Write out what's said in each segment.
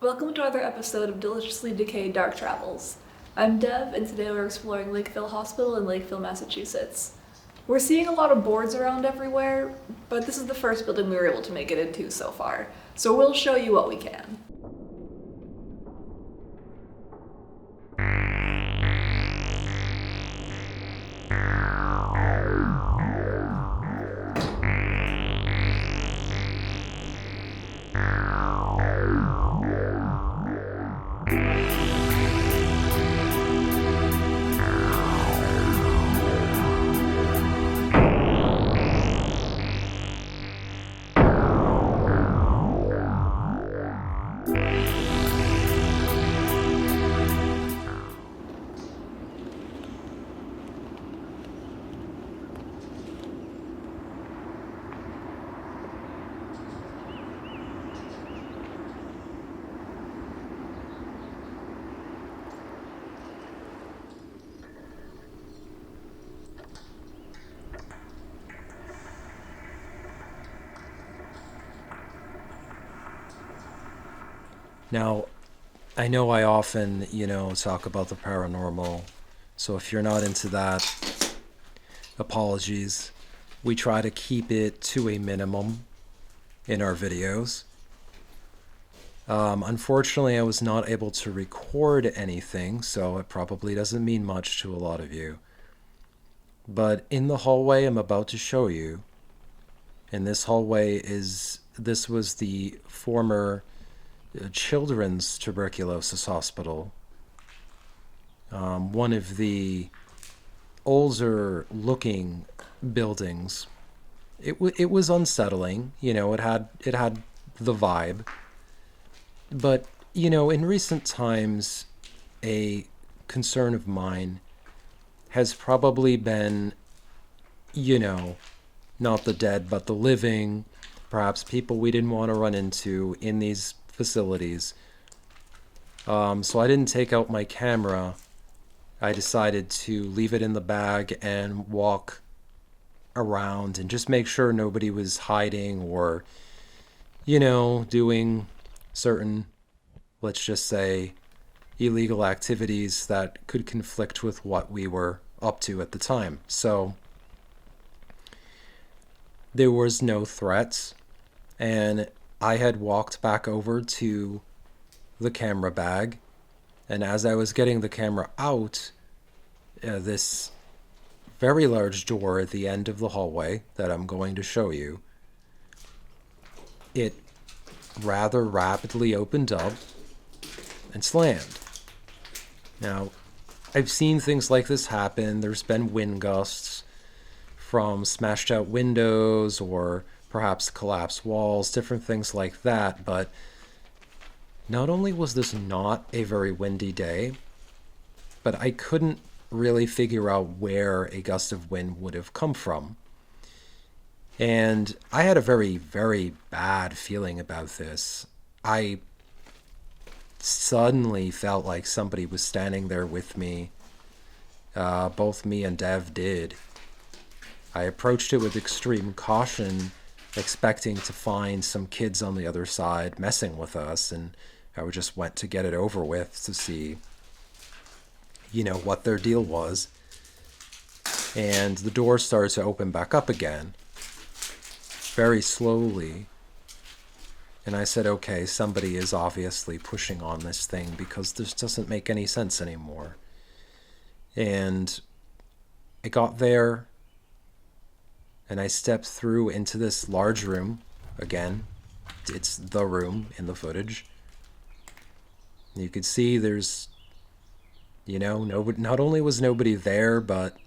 Welcome to another episode of Deliciously Decayed Dark Travels. I'm Dev, and today we're exploring Lakeville Hospital in Lakeville, Massachusetts. We're seeing a lot of boards around everywhere, but this is the first building we were able to make it into so far, so we'll show you what we can. Now, I know I often, talk about the paranormal, so if you're not into that, apologies. We try to keep it to a minimum in our videos. Unfortunately, I was not able to record anything, so it probably doesn't mean much to a lot of you. But in the hallway I'm about to show you, and this was the former children's tuberculosis hospital. One of the older looking buildings. It was unsettling. It had the vibe. But in recent times, a concern of mine has probably been, not the dead but the living, perhaps people we didn't want to run into in these facilities. So I didn't take out my camera. I decided to leave it in the bag and walk around and just make sure nobody was hiding or, doing certain, let's just say, illegal activities that could conflict with what we were up to at the time. So there was no threats, and I had walked back over to the camera bag, and as I was getting the camera out, this very large door at the end of the hallway that I'm going to show you, it rather rapidly opened up and slammed. Now, I've seen things like this happen. There's been wind gusts from smashed out windows or perhaps collapsed walls, different things like that. But not only was this not a very windy day, but I couldn't really figure out where a gust of wind would have come from. And I had a very, very bad feeling about this. I suddenly felt like somebody was standing there with me. Both me and Dev did. I approached it with extreme caution, expecting to find some kids on the other side messing with us, and I just went to get it over with to see, what their deal was. And the door started to open back up again, very slowly. And I said, okay, somebody is obviously pushing on this thing because this doesn't make any sense anymore. And I got there, and I stepped through into this large room. Again, it's the room in the footage. You could see there's, nobody, not only was nobody there, but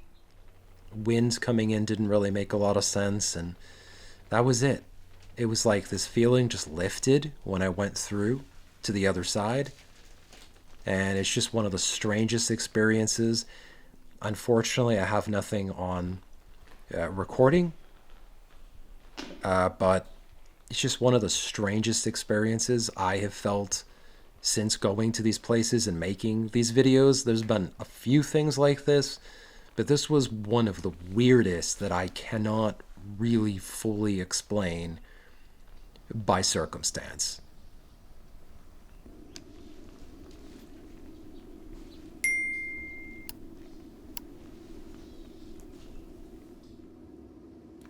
wind coming in didn't really make a lot of sense, and that was it. It was like this feeling just lifted when I went through to the other side, and it's just one of the strangest experiences. Unfortunately, I have nothing on recording, but it's just one of the strangest experiences I have felt since going to these places and making these videos. There's been a few things like this, but this was one of the weirdest that I cannot really fully explain by circumstance.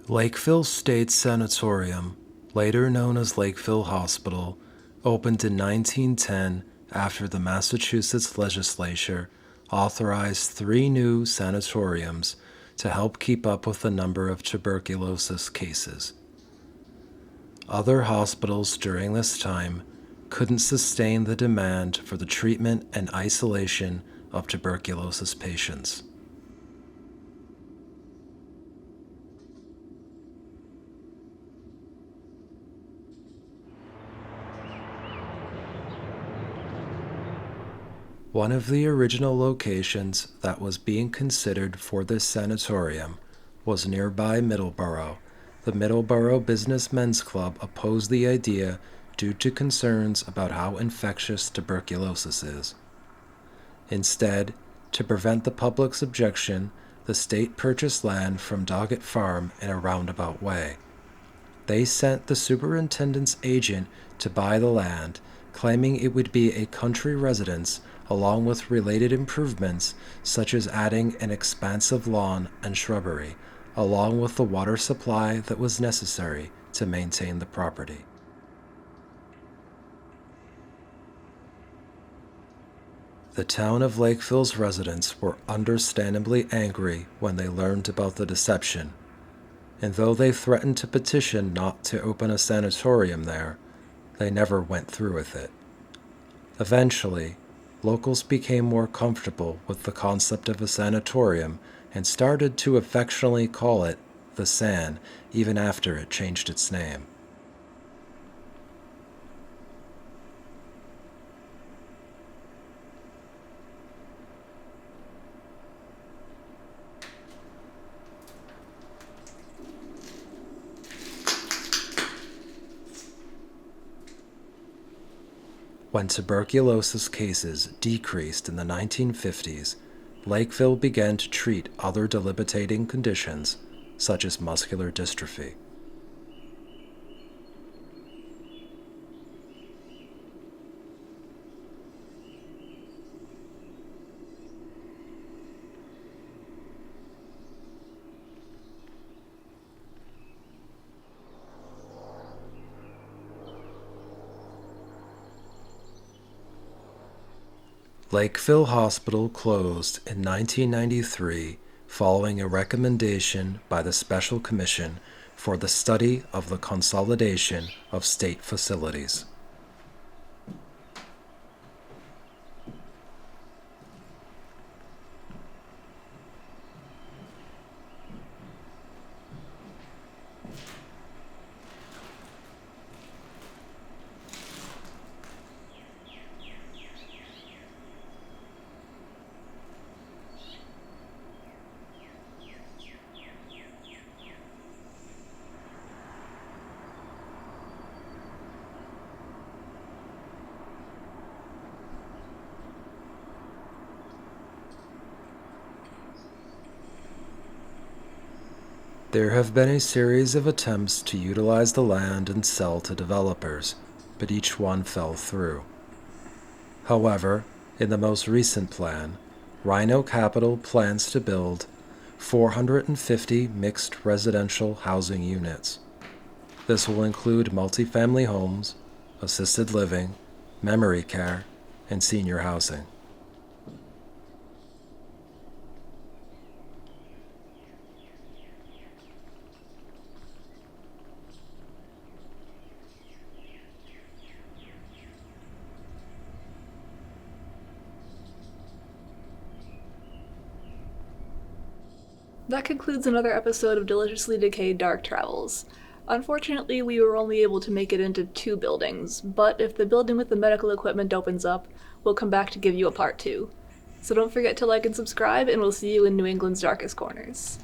Lakeville State Sanatorium, later known as Lakeville Hospital, opened in 1910 after the Massachusetts legislature authorized 3 new sanatoriums to help keep up with the number of tuberculosis cases. Other hospitals during this time couldn't sustain the demand for the treatment and isolation of tuberculosis patients. One of the original locations that was being considered for this sanatorium was nearby Middleborough. The Middleborough Business Men's Club opposed the idea due to concerns about how infectious tuberculosis is. Instead, to prevent the public's objection, the state purchased land from Doggett Farm in a roundabout way. They sent the superintendent's agent to buy the land, claiming it would be a country residence along with related improvements such as adding an expansive lawn and shrubbery, along with the water supply that was necessary to maintain the property. The town of Lakeville's residents were understandably angry when they learned about the deception, and though they threatened to petition not to open a sanatorium there, they never went through with it. Eventually, locals became more comfortable with the concept of a sanatorium and started to affectionately call it the San even after it changed its name. When tuberculosis cases decreased in the 1950s, Lakeville began to treat other debilitating conditions, such as muscular dystrophy. Lakeville Hospital closed in 1993 following a recommendation by the Special Commission for the Study of the Consolidation of State Facilities. There have been a series of attempts to utilize the land and sell to developers, but each one fell through. However, in the most recent plan, Rhino Capital plans to build 450 mixed residential housing units. This will include multifamily homes, assisted living, memory care, and senior housing. That concludes another episode of Deliciously Decayed Dark Travels. Unfortunately, we were only able to make it into 2 buildings, but if the building with the medical equipment opens up, we'll come back to give you a part 2. So don't forget to like and subscribe, and we'll see you in New England's darkest corners.